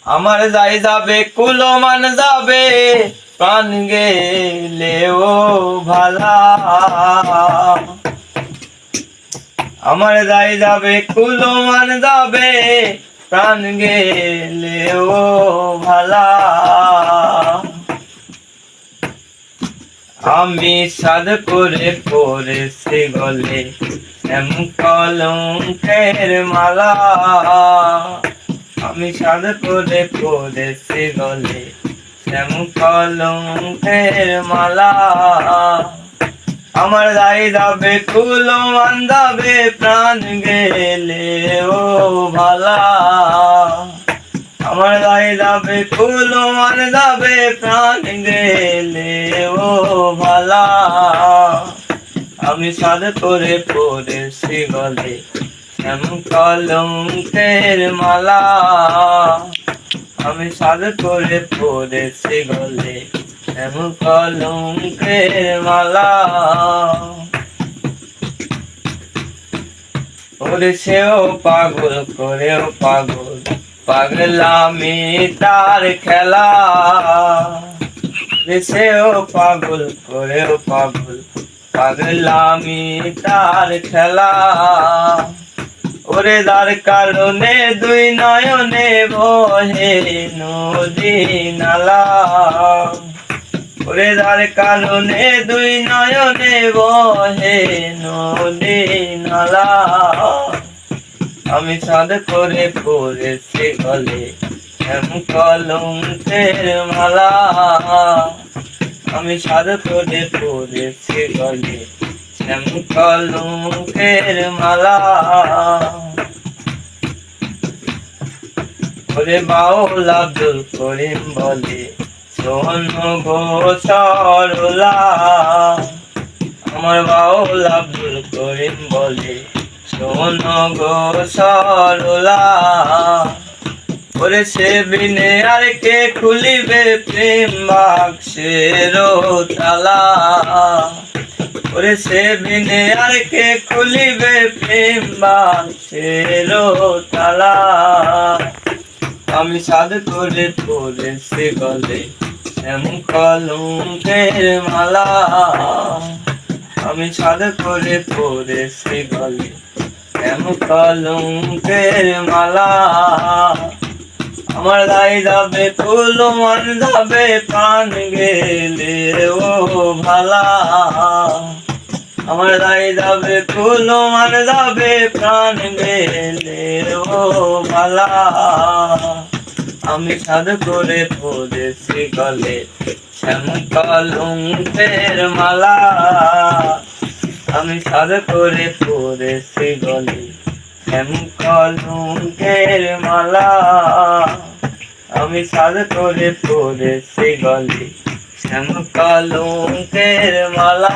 আমার যাই যাবে কুলমান যাবে, প্রাণ গেলেও ভালা। আমার যাই যাবে কুলমান যাবে, প্রাণ গেলেও ভালা। আমি সাদ করে পরেছি গলে এম কলঙ্কের মালা। আমি সাদ করে পরেছি গলে এম কলঙ্কের মালা। আমার যাই যাবে কুলমান যাবে, প্রাণ গেলেও ভালা। আমার যাই যাবে কুলমান যাবে, প্রাণ গেলেও ভালা। আমি সাদ করে পরেছি গলে এম কলঙ্কের মালা। আমি সাদ করে পরেছি গলে এম কলঙ্কের মালা। ওরে সেও পাগল করেও পাগল, পাগলামি তার খেলা। সেও পাগল করেও পাগল, পাগলামি তার খেলা। ওরে যার কারণে দুই নয়নে বহে নদী নালা। ওরে যার কারণে দুই নয়নে বহে নদী নালা। আমি সাদ করে পরেছি গলে এম কলঙ্কের মালা। আমি সাদ করে পরেছি গলে এম কলঙ্কের মালা। ওরে বাউল আব্দুল করিম বলে শোনো গো সরলা। আমার বাউল আব্দুল করিম বলে শোনো গো সরলা। ওরে সে বিনে আর কে খুলিবে প্রেম বাক্সের তালা। ওরে সে বিনে আর কে খুলিবে প্রেম বাক্সের তালা। আমি সাদ করে পরেছি গলে এম কলঙ্কের মালা। আমি সাদ করে পরেছি গলে এম কলঙ্কের মালা। আমার যাই যাবে কুলমান যাবে, প্রাণ গেলেও ভালা। আমার যাই যাবে কুলমান যাবে, প্রাণ গেলেও ভালা। আমি সাদ করে পরেছি গলে শ্যাম কলঙ্কের মালা। আমি সাদ করে পরেছি গলে শ্যাম কলঙ্কের মালা। আমি সাদ করে পরেছি গলে শ্যাম কলঙ্কের মালা।